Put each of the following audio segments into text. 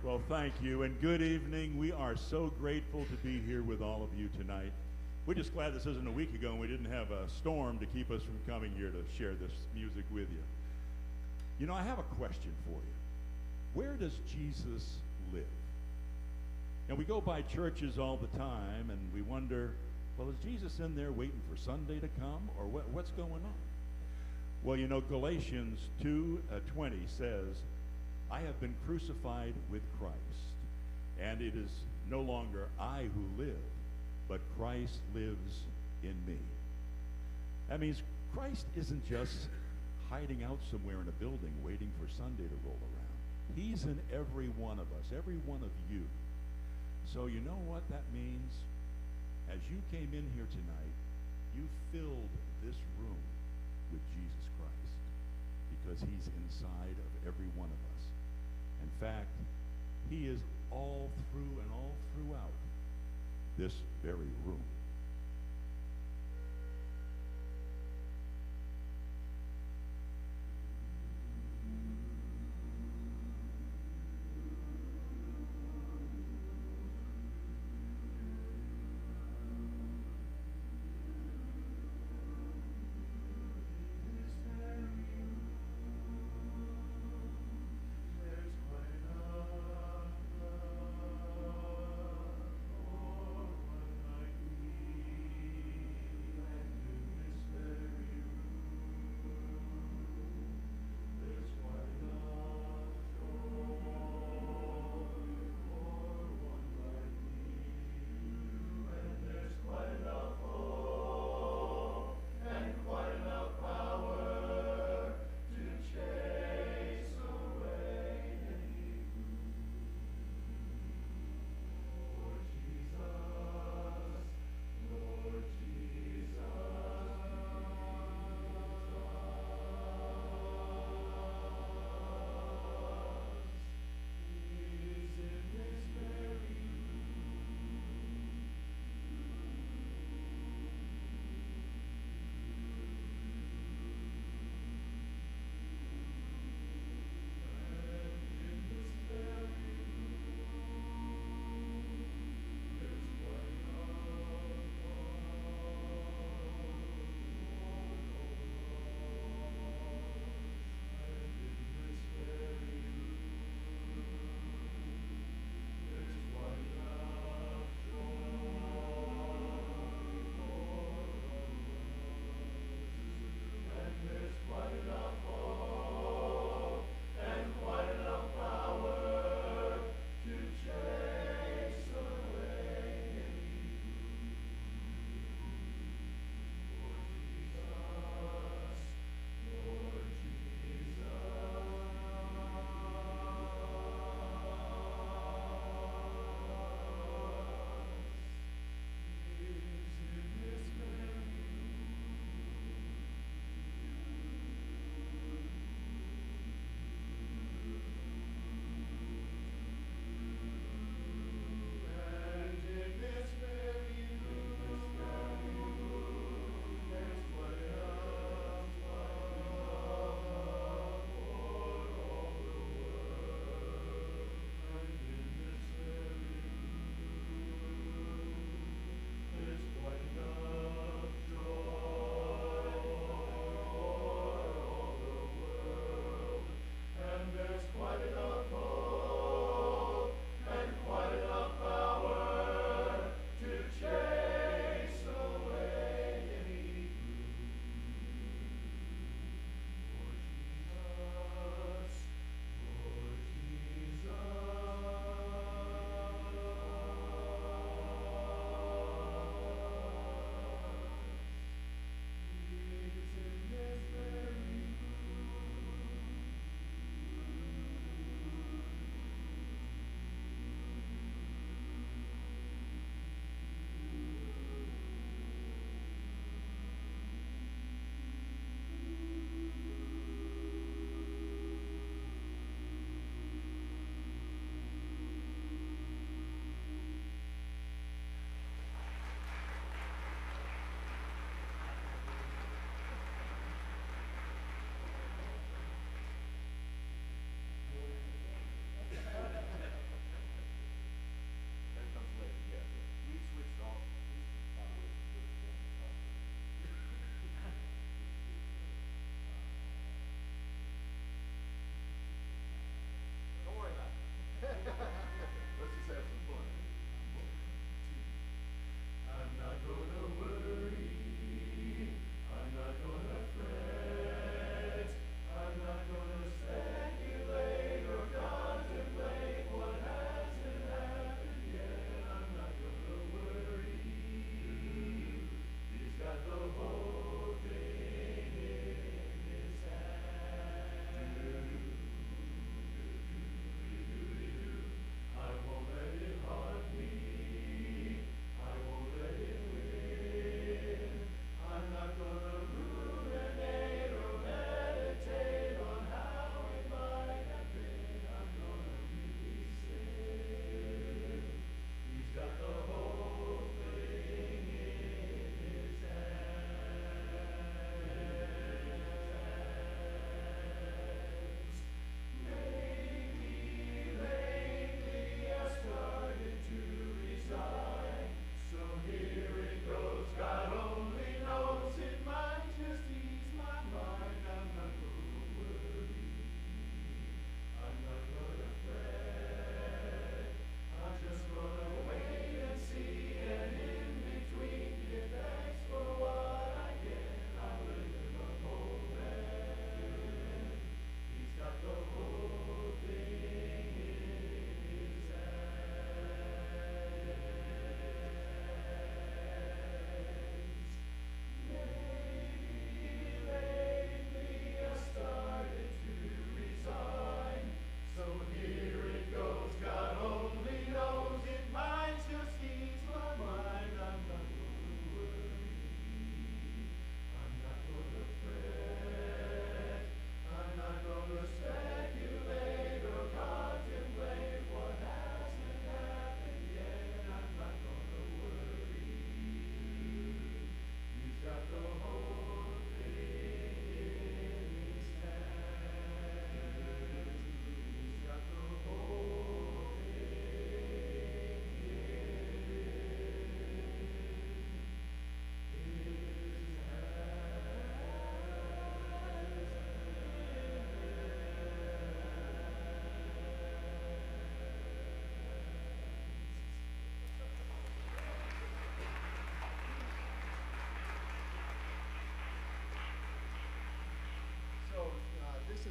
Well, thank you, and good evening. We are so grateful to be here with all of you tonight. We're just glad this isn't a week ago and we didn't have a storm to keep us from coming here to share this music with you. You know, I have a question for you. Where does Jesus live? And we go by churches all the time and we wonder, well, is Jesus in there waiting for Sunday to come, or what's going on? Well, you know, Galatians 2:20 says, I have been crucified with Christ, and it is no longer I who live, but Christ lives in me. That means Christ isn't just hiding out somewhere in a building waiting for Sunday to roll around. He's in every one of us, every one of you. So you know what that means? As you came in here tonight, you filled this room with Jesus Christ, because he's inside of every one of us. In fact, he is all through and all throughout this very room.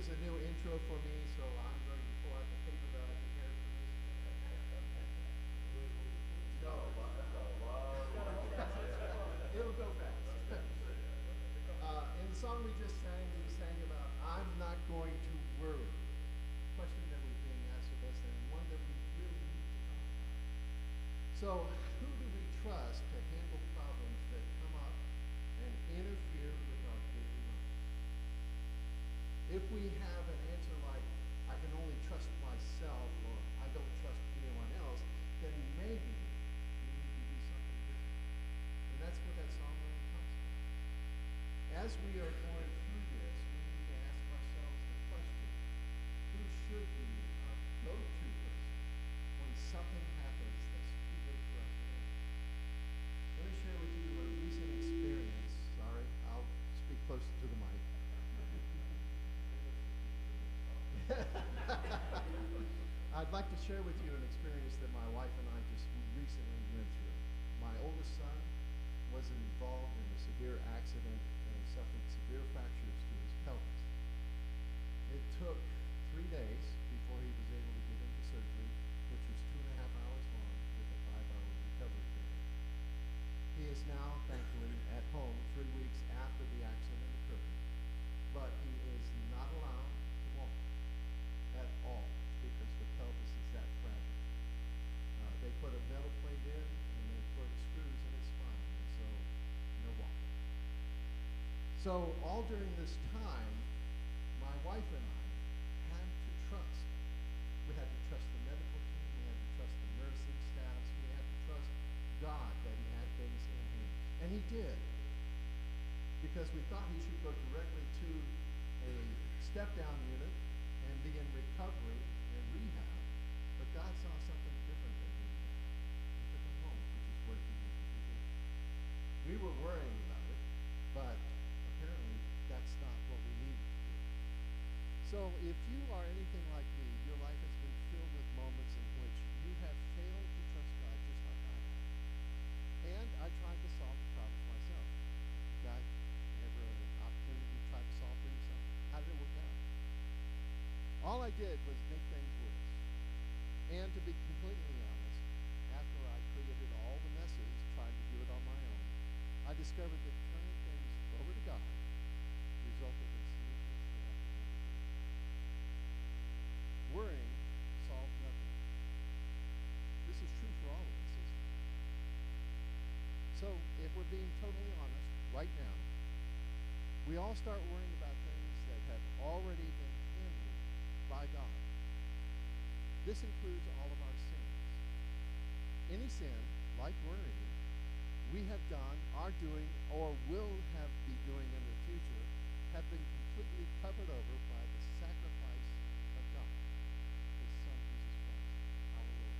is a new intro for me, so I'm going to pull out the paper that I prepared for this. No, it'll go fast. In the song we just sang, we sang about I'm not going to worry. Question that was being asked of us, and one that we really need to talk about. So, who do we trust to handle problems that come up and interfere with our daily life? If we have an answer like, I can only trust myself, or I don't trust anyone else, then maybe we need to do something different. And that's what that song really talks about. As we are going through this, we need to ask ourselves the question, who should be our go-to person when something happens that's too big for us to handle? Let me share with you a recent experience. Sorry, I'll speak closer to the mic. I'd like to share with you an experience that my wife and I just recently went through. My oldest son was involved in a severe accident and suffered severe fractures to his pelvis. It took 3 days before he was able to get into surgery, which was 2.5 hours long with a 5-hour recovery period. He is now, thankfully, at home 3 weeks after the accident occurred, but he is not allowed to walk at all because the pelvis is that fragile. They put a metal plate in and they put screws in his spine, and so no walking. So all during this time, my wife and I had to trust. We had to trust the medical team, we had to trust the nursing staffs, we had to trust God that he had things in hand. And he did. Because we thought he should go directly to a step-down unit and be in recovery and rehab, but God saw something different than rehab. He took him home, which is where he needed to be. We were worrying about it, but apparently that's not what we needed to do. So if you are anything like me, your life has been filled with moments in which you have failed to trust God just like I have. And I tried to solve the problems myself. God, ever an opportunity to try to solve for yourself? How did it work out? All I did was make things worse. And to be completely honest, after I created all the messes trying to do it on my own, I discovered that turning things over to God resulted in solutions that I could never do. Worrying solved nothing. This is true for all of us, isn't it? So, if we're being totally honest, right now, we all start worrying about things that have already been handled by God. This includes all of our sins. Any sin, like worrying, we have done, are doing, or will be doing in the future, have been completely covered over by the sacrifice of God, His Son, Jesus Christ, our Lord.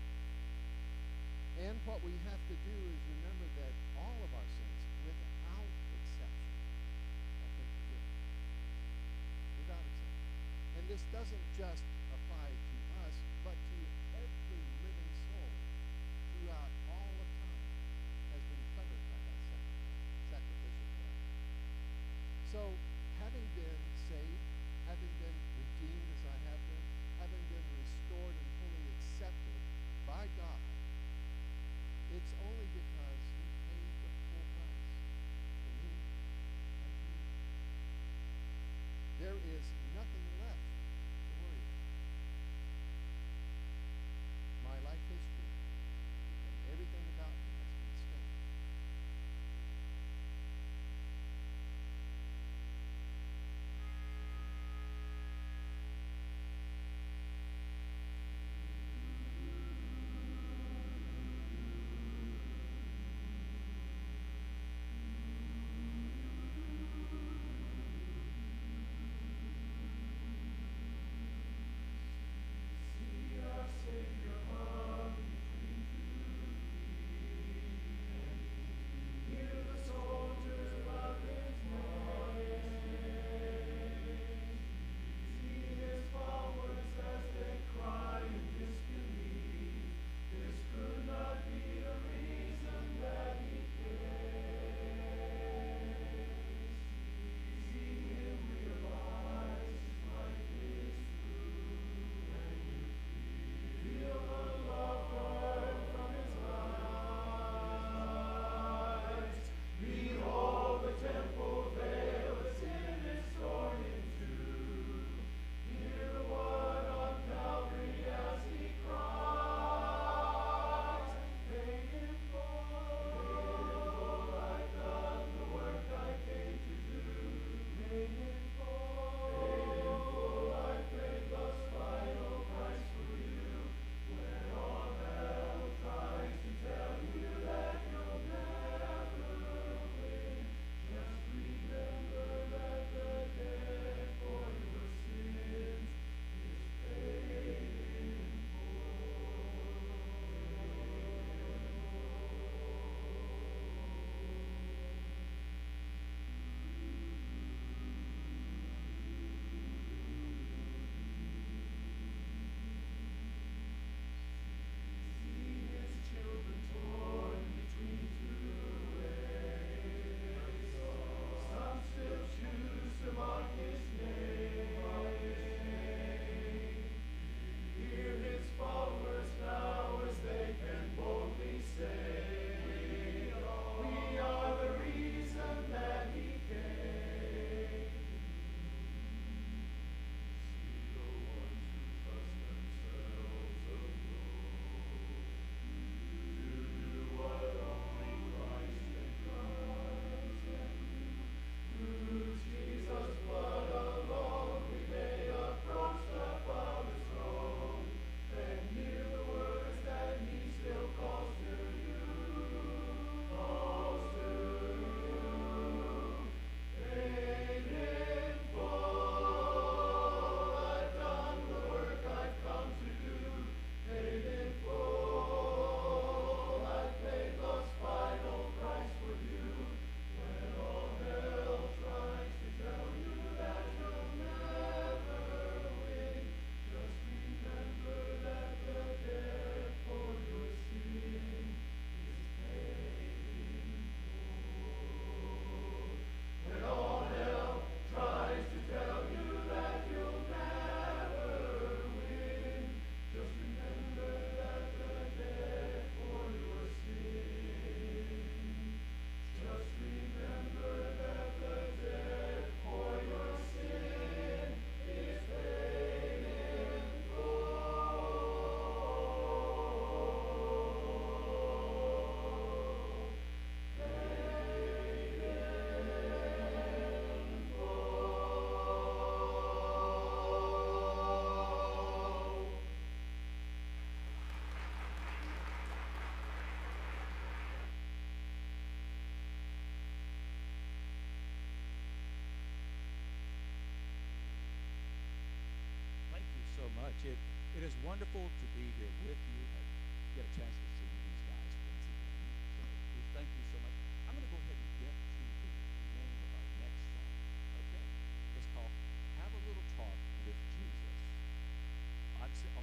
And what we have to do is remember that all of our sins, without exception, have been forgiven. Without exception. And this doesn't just apply to us, but to every living soul throughout all of time has been covered by that sacrificial blood. So, having been saved, having been redeemed as I have been, having been restored and fully accepted by God, it's only because he paid the full price for me and for you. There is nothing left to worry about. My life history and everything about me has been stamped. much. It is wonderful to be here with you and get a chance to see these guys once again. So we thank you so much. I'm going to go ahead and get to the name of our next song. Okay? It's called Have a Little Talk with Jesus. I'm seeing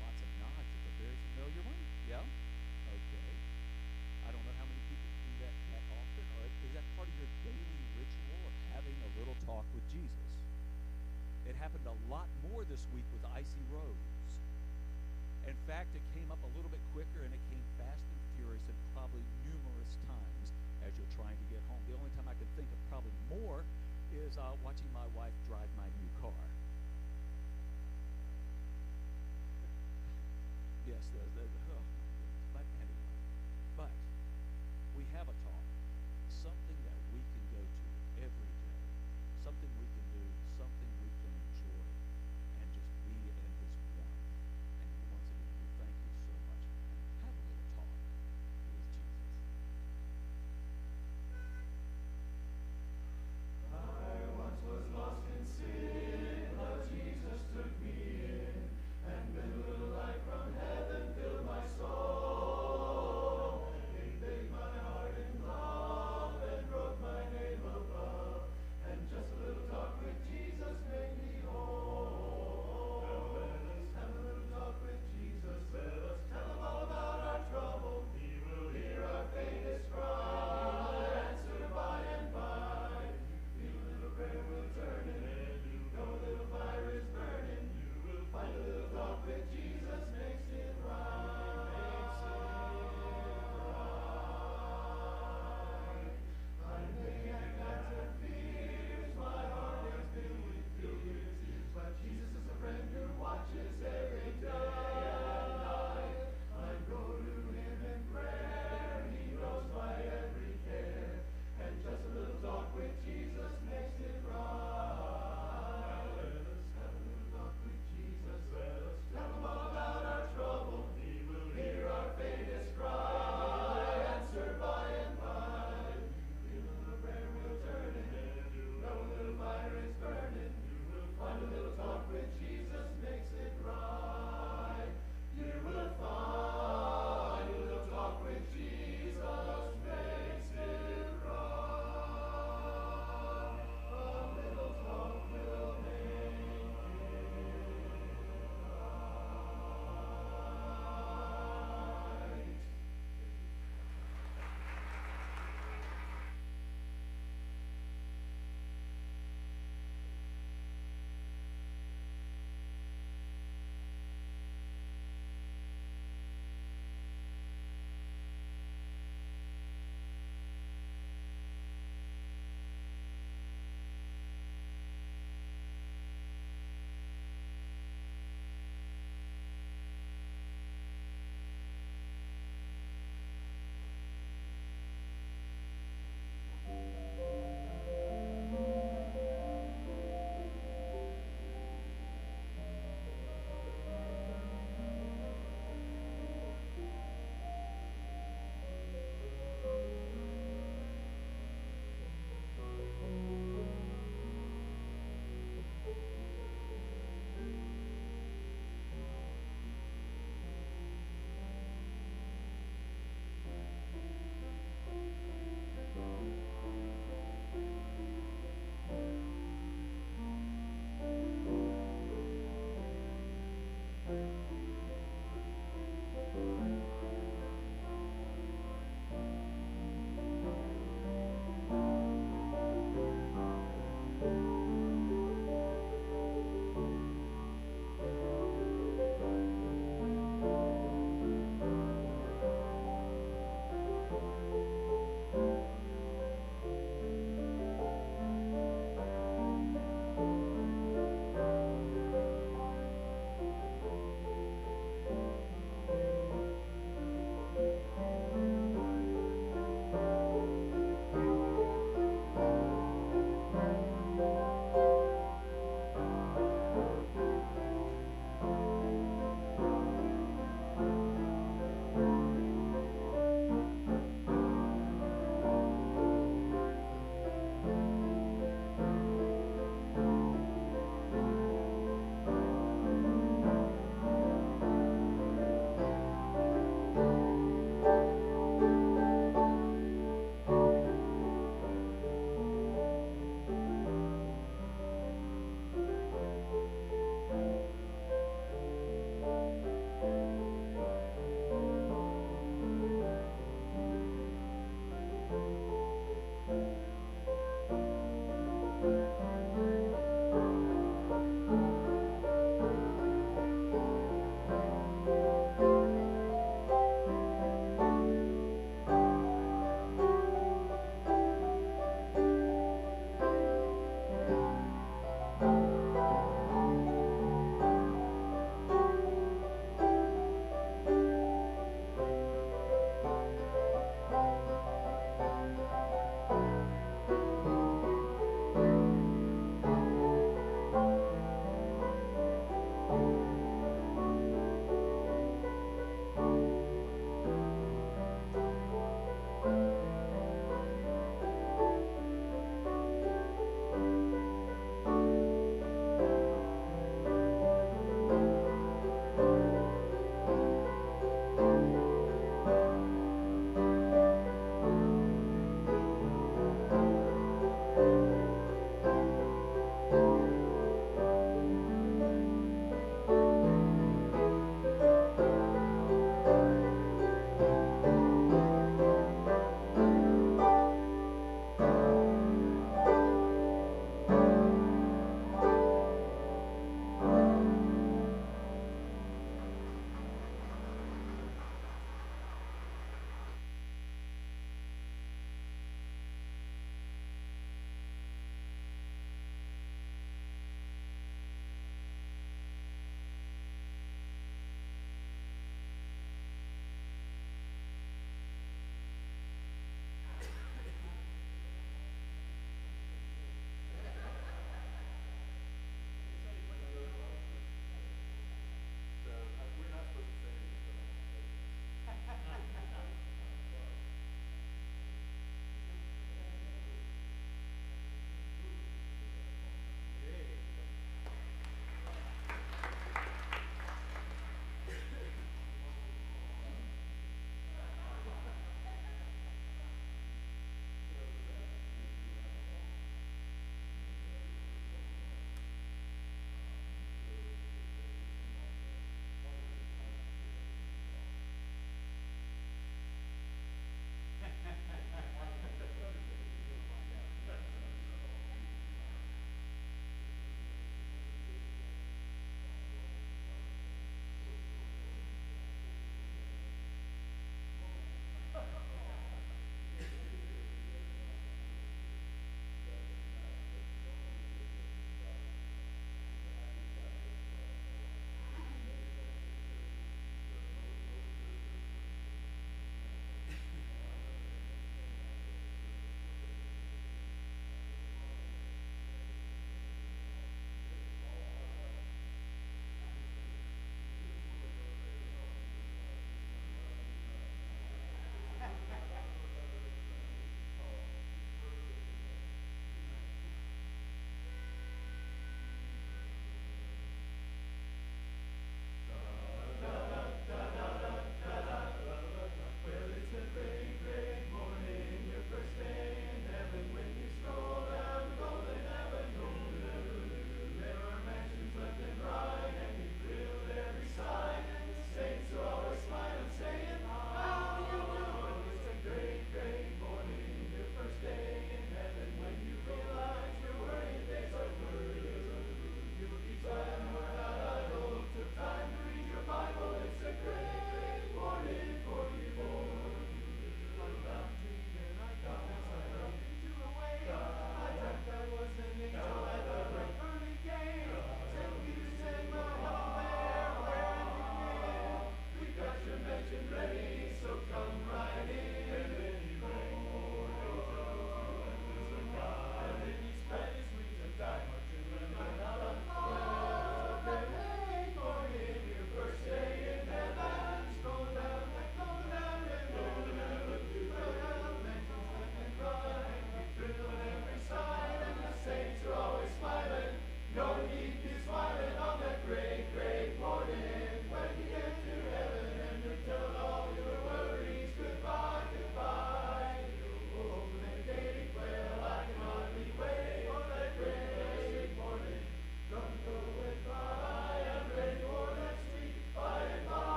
lots of nods. It's a very familiar one. Yeah? Okay. I don't know how many people do that often, or is that part of your daily ritual of having a little talk with Jesus? It happened a lot more this week with icy roads. In fact, it came up a little bit quicker, and it came fast and furious and probably numerous times as you're trying to get home. The only time I could think of probably more is watching my wife drive my new car. Yes, oh my goodness. But anyway, but we have a talk, something that we can go to every day, something we can do, something we can enjoy, and just be in His warmth. And once again, we thank you so much. Have a little talk with Jesus. I once was lost in sin, but Jesus took me in, and then a little light from heaven filled my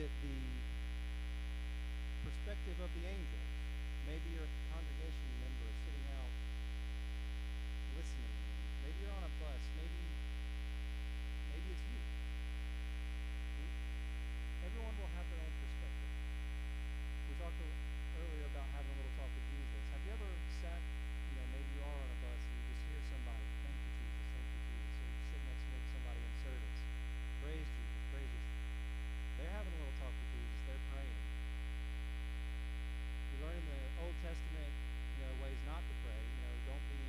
it the perspective of the angels? Maybe you're a congregation member sitting out listening. Maybe you're on a bus. Maybe it's you. Everyone will have their own perspective. We talked earlier about having a little talk with Jesus. Have you ever sat, maybe you are on a bus and you just hear somebody, thank you, Jesus, thank you, Jesus. Or you sit next to maybe somebody in service, praise Jesus, praise Jesus. They're having a little talk with Jesus. They're praying. We learn in the Old Testament, ways not to pray. Don't be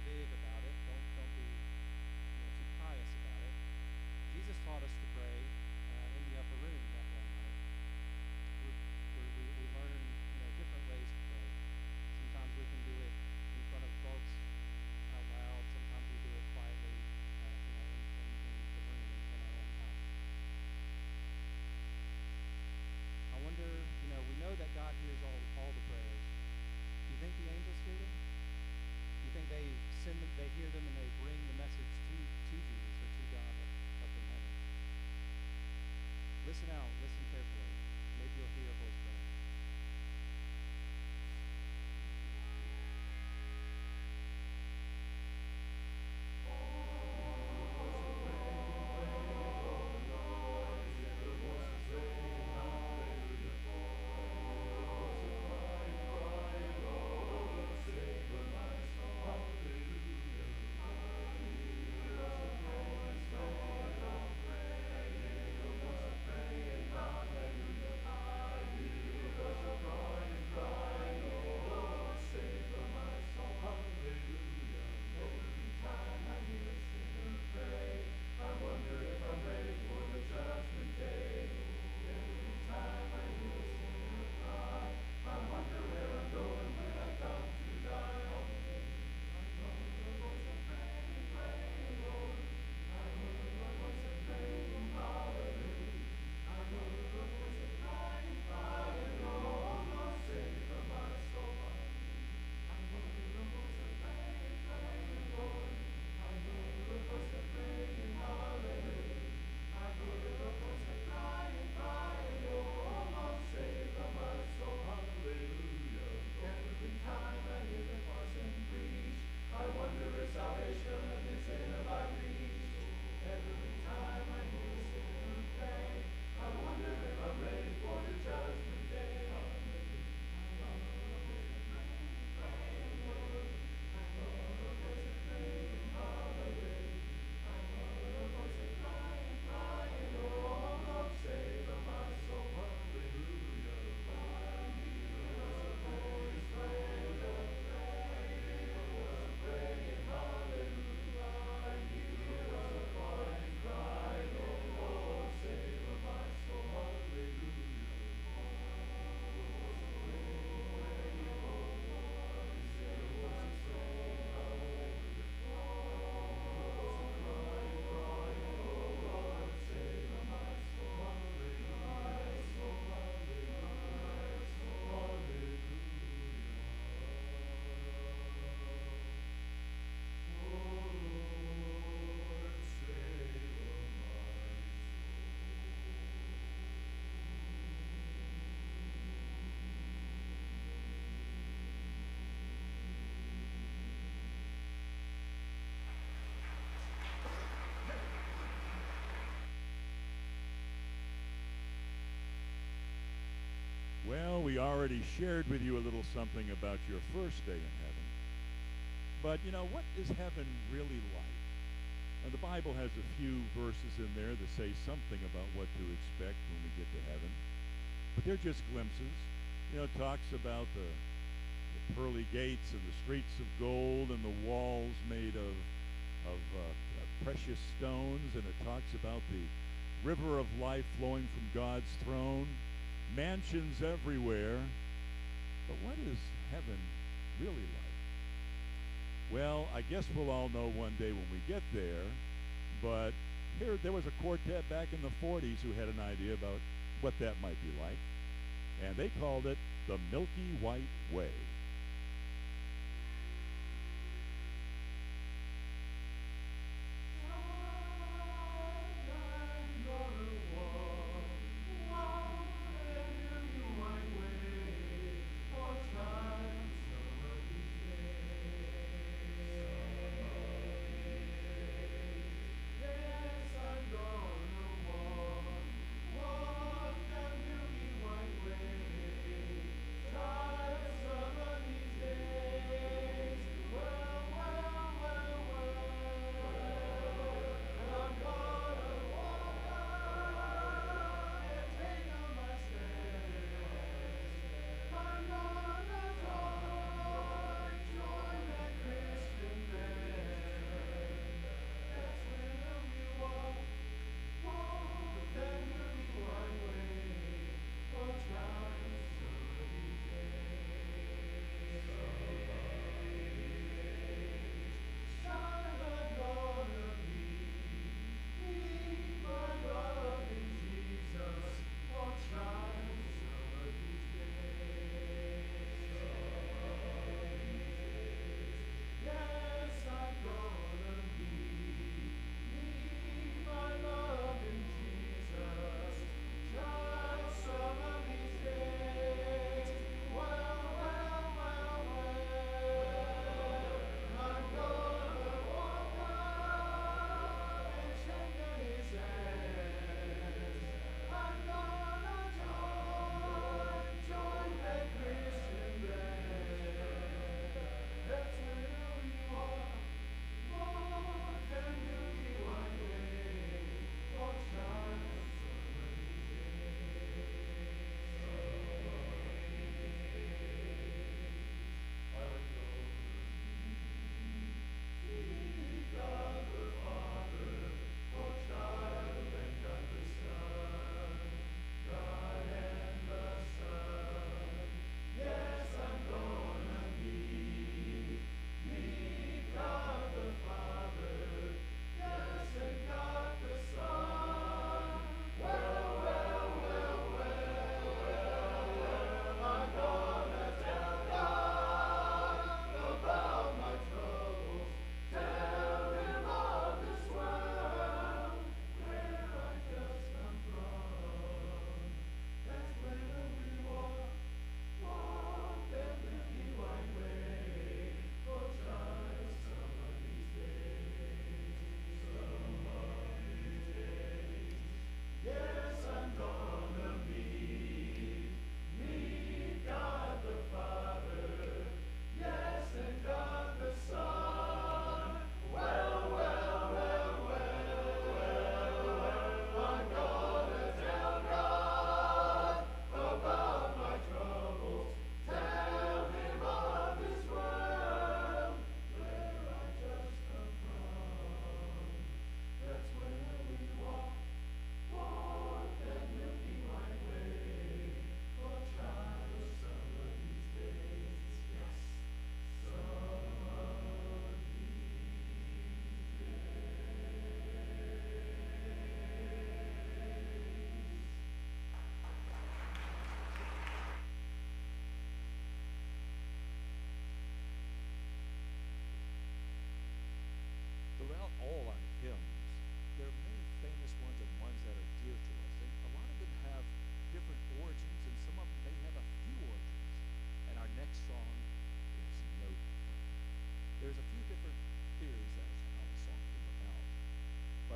big about it. Don't be too pious about it. Jesus taught us to pray in the upper room that one night. We learn different ways to pray. Sometimes we can do it in front of folks out loud. Sometimes we do it quietly in the room in our own house. I wonder, we know that God hears all the prayers. Do you think the angels hear them? Do you think they hear them and they bring the message to Jesus or to God up in heaven? Listen out, listen carefully. Maybe you'll hear a voice praying. Well, we already shared with you a little something about your first day in heaven. But, what is heaven really like? Now, the Bible has a few verses in there that say something about what to expect when we get to heaven. But they're just glimpses. It talks about the pearly gates and the streets of gold and the walls made of precious stones. And it talks about the river of life flowing from God's throne. Mansions everywhere. But what is heaven really like? Well, I guess we'll all know one day when we get there. But there was a quartet back in the 40s who had an idea about what that might be like. And they called it the Milky White Way. One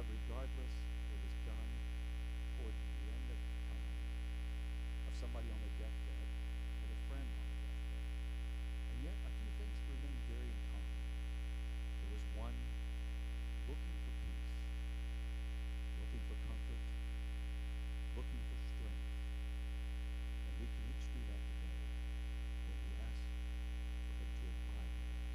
but regardless, it was done toward the end of time of somebody on their deathbed with a friend on their deathbed. And yet, a few things remained very in common. There was one looking for peace, looking for comfort, looking for strength. And we can each do that today when we ask for Him to abide with us.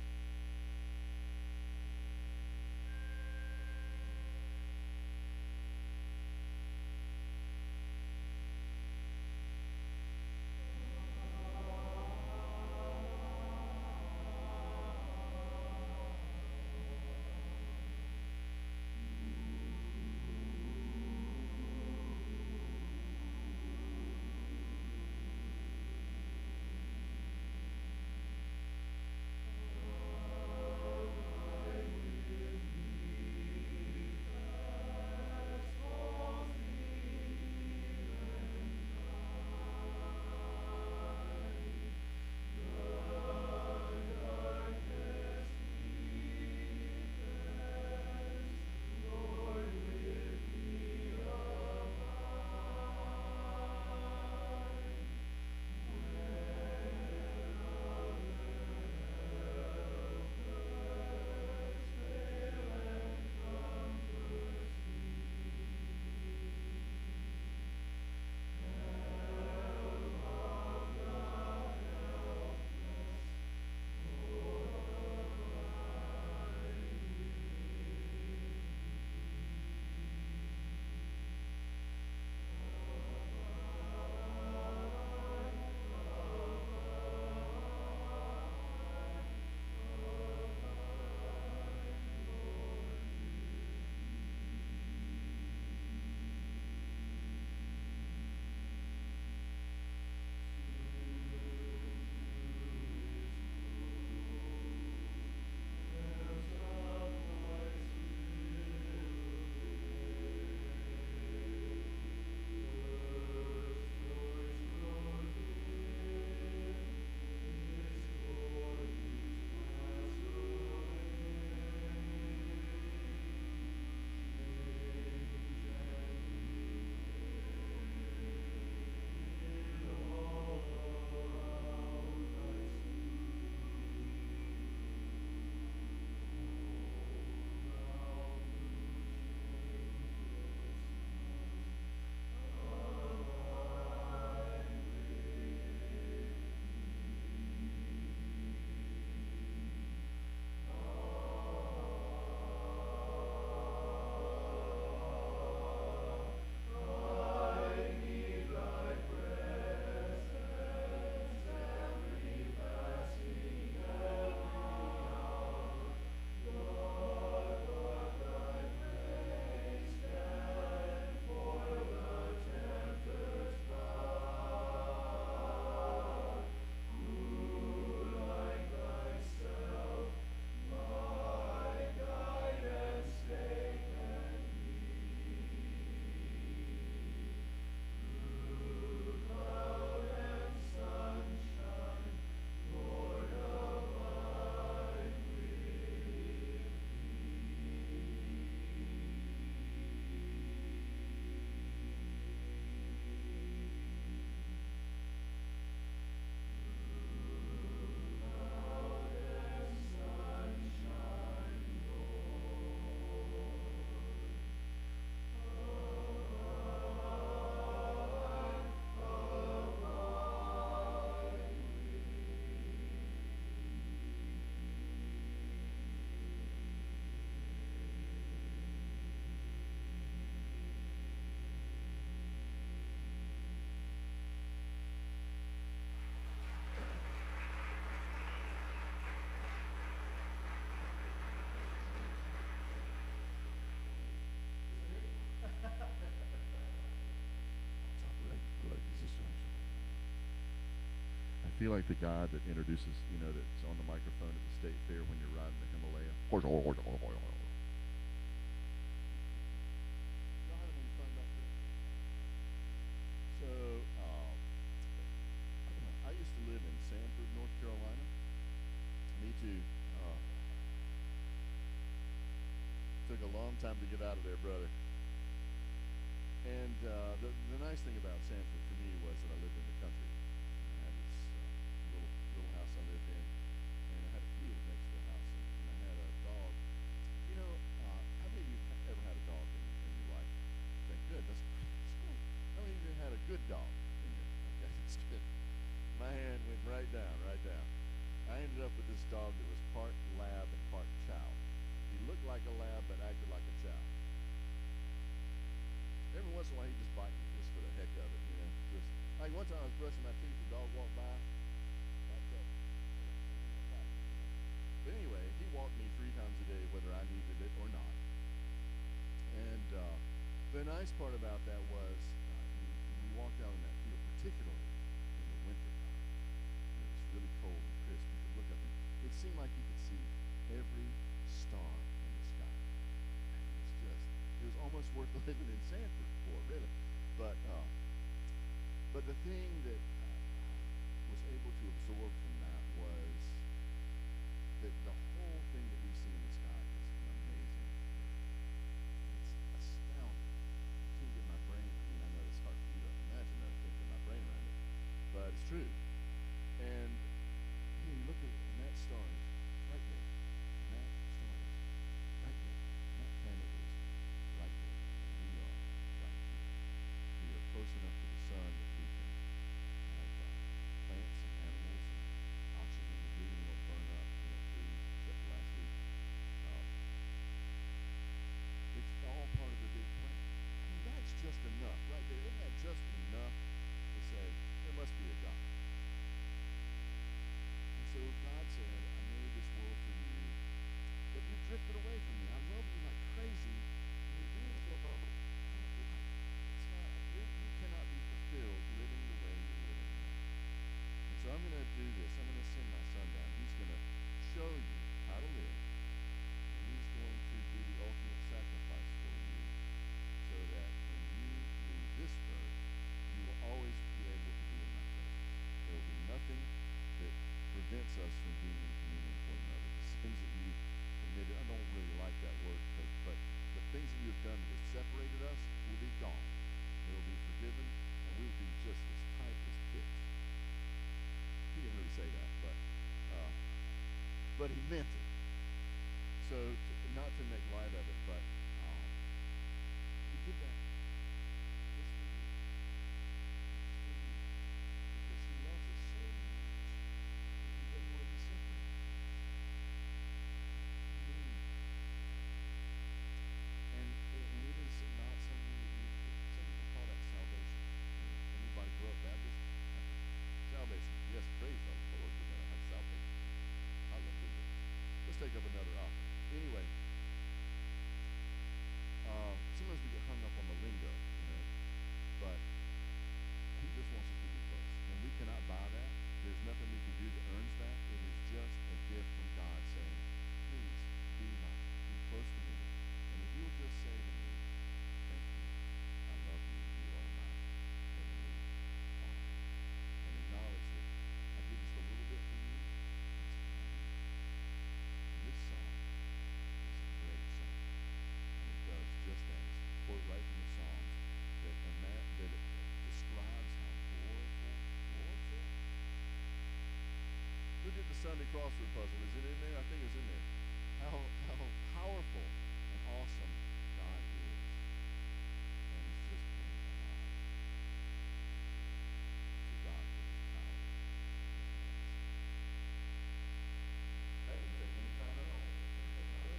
I feel like the guy that introduces, that's on the microphone at the state fair when you're riding the Himalaya. Y'all having any fun back there? So, I used to live in Sanford, North Carolina. Me too. Took took a long time to get out of there, brother. And the nice thing about Sanford for me was that I lived in the country. I had this little house I lived in, and I had a field next to the house, and I had a dog. You know, how many of you ever had a dog in your life? Okay, good. That's great. How many of you had a good dog in your? Okay, that's good. My hand went right down, right down. I ended up with this dog that was part lab and part chow. He looked like a lab but acted like a chow. Every once in a while he'd just bite me just for the heck of it, you know. Just like one time I was brushing my teeth, the dog walked by, like that. But anyway, he walked me 3 times a day whether I needed it or not. And the nice part about that was when we walked out in that field, particularly in the winter time, when it was really cold and crisp, you could look up and it seemed like you could see every star in the sky. And it was almost worth living in Sanford for, really. But the thing that I was able to absorb from that was that the whole thing that we see in the sky is an amazing thing. It's astounding. I can't get my brain, I know it's hard for you to imagine that, I can't get my brain around it, but it's true. And you look at and that star is right there, and that star is right there, and that planet is right there, and we are right here. We are close enough to the sun that we can have plants and animals and oxygen we breathe, we don't burn up, food, except for last week. It's all part of the big plan. I mean, that's just enough right there. Isn't that just enough to say there must be a God? And so God said, I made this world for you, but you drifted away from me. I love you like crazy. And you're doing this all over. You cannot be fulfilled living the way you're living now. And so I'm going to do this. I'm going to send my son down. He's going to show you how to live. And he's going to do the ultimate sacrifice for you so that when you leave this earth, you will always be able to be in my presence. There will be nothing that prevents us from being in communion with one another. The sins that you committed, I don't really like that word, but the things that you have done that have separated us will be gone. They will be forgiven, and we will be just as tight as picks. He didn't really say that, but he meant it. So, not to make light of it, but he did that just for you. Just for you. Because he loves us so much that he doesn't want to be separated from us. He knew. And it is not something that some people call that salvation. Anybody grow up Baptist? Salvation. Yes, praise the Lord. We're going to have salvation. Hallelujah. Let's take up another offering. Anyway, sometimes we get hung up on the lingo, but he just wants us to be close. And we cannot buy that. There's nothing we can do that earns that. It is just a gift from God saying, please be mine, be close to me. And if you'll just say to me, thank you, I love you, you are my heavenly Father. And acknowledge that I did just a little bit for you. This song is a great song. And it does just that. It's a quote right from the Psalms that it describes how gloriful. Who did the Sunday crossword puzzle? Is it in there? I think it's in there. How powerful and awesome God is. And it's just blown my mind. To God for his power. That can take any time at all. When I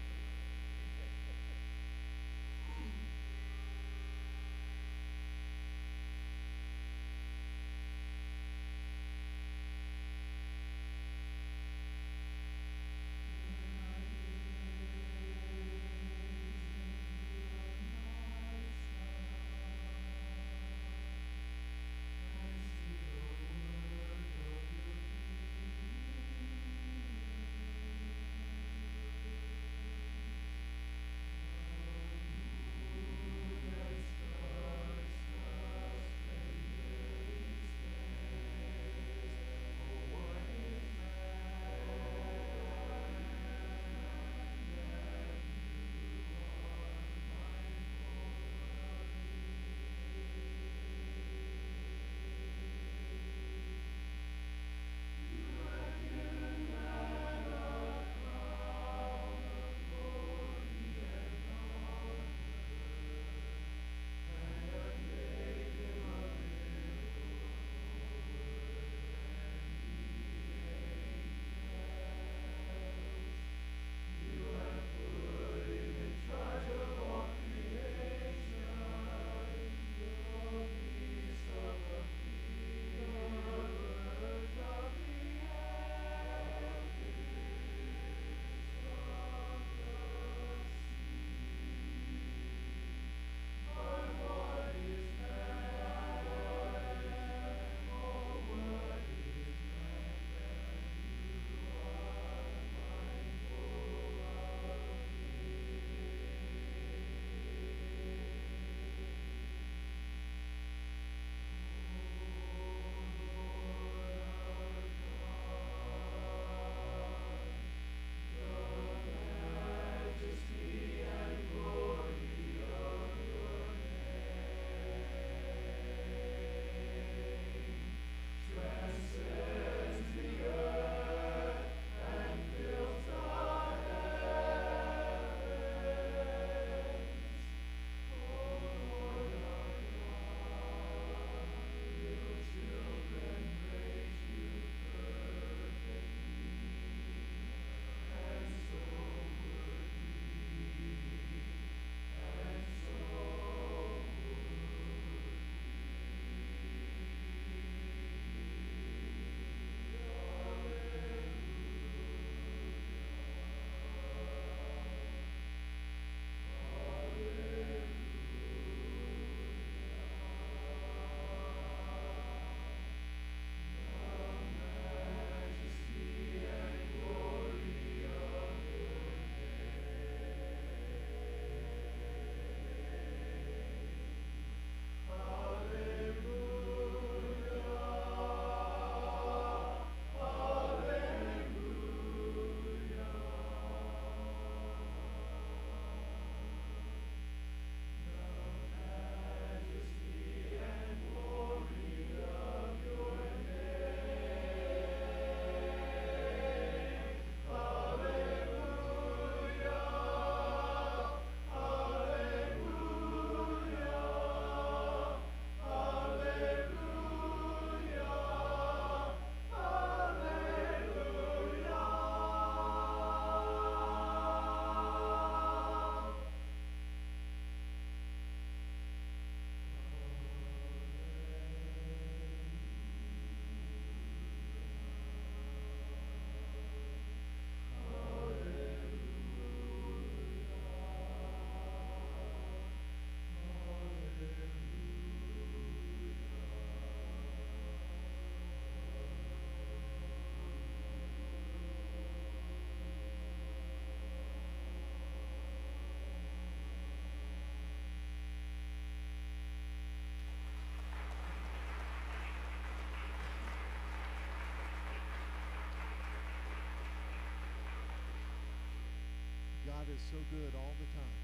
God is so good all the time.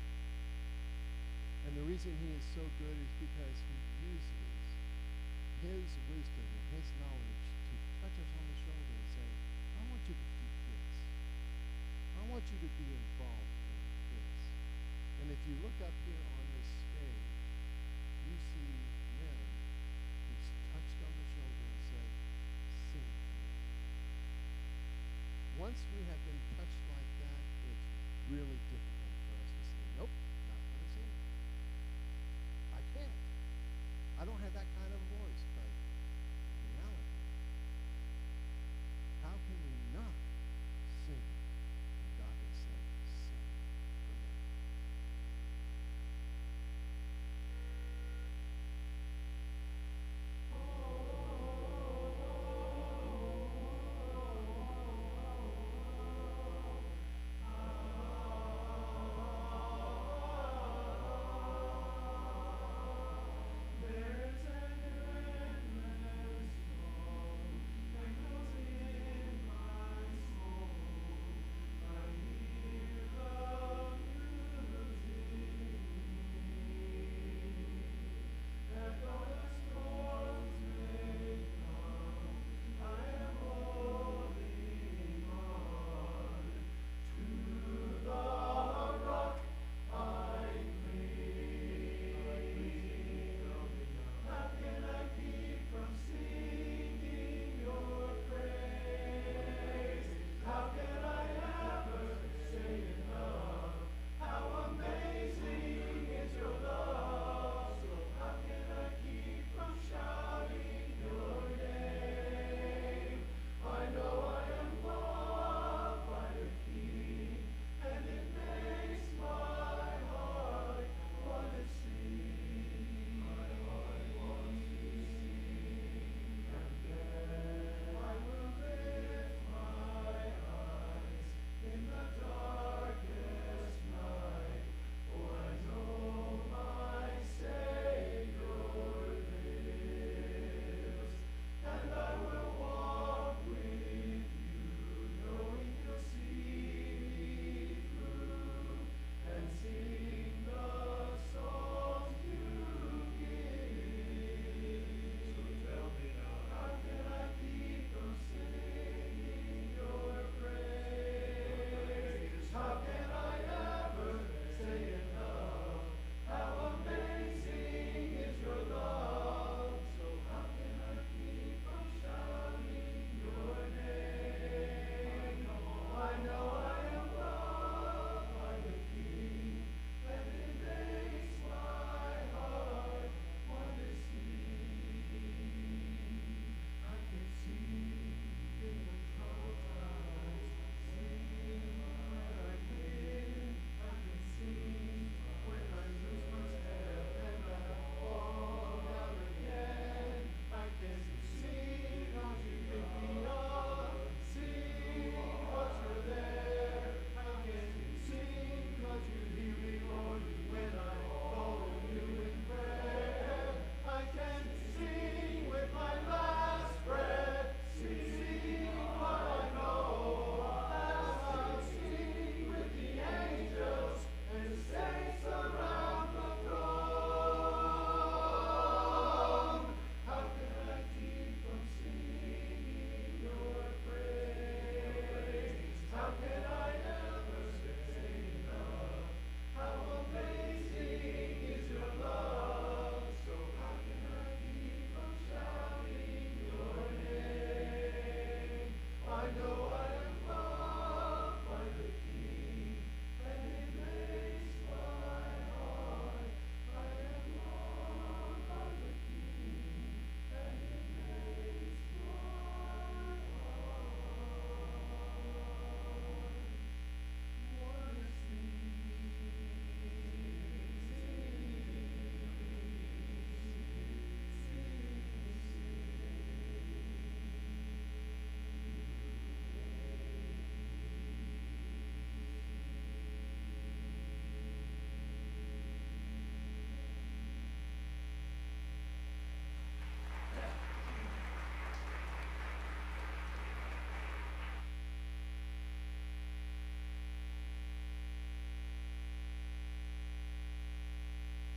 And the reason he is so good is because he uses his wisdom and his knowledge to touch us on the shoulder and say, I want you to do this. I want you to be involved in this. And if you look up here on this stage, you see men who's touched on the shoulder and said, sing for me. Once we have been touched like that, it's really difficult for us to say, nope, not going to sing. I can't. I don't have that kind of voice, but in reality, how can we not sing when God has said, sing for me?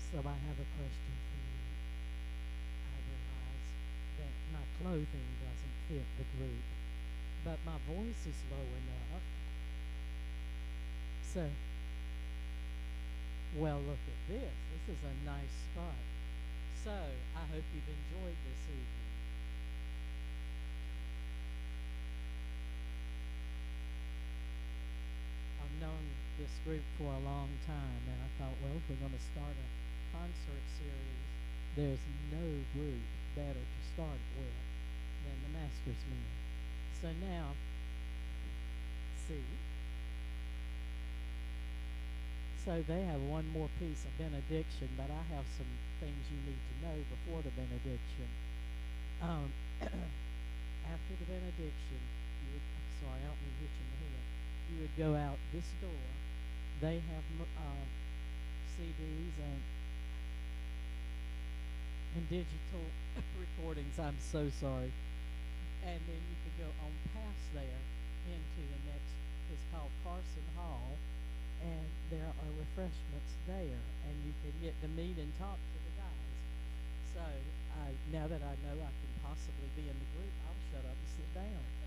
So I have a question for you. I realize that my clothing doesn't fit the group, but my voice is low enough. So, well, look at this. This is a nice spot. So, I hope you've enjoyed this evening. I've known this group for a long time, and I thought, well, if we're going to start a concert series, there's no group better to start with than the Masters Men. So now, see? So they have one more piece of benediction, but I have some things you need to know before the benediction. After the benediction, you would, I'm sorry, I don't mean to hit you in the head. You would go out this door. They have CDs and digital recordings. I'm so sorry. And then you could go on past there into the next, it's called Carson Hall, and there are refreshments there, and you can get to meet and talk to the guys. So now that I know I can possibly be in the group, I'll shut up and sit down.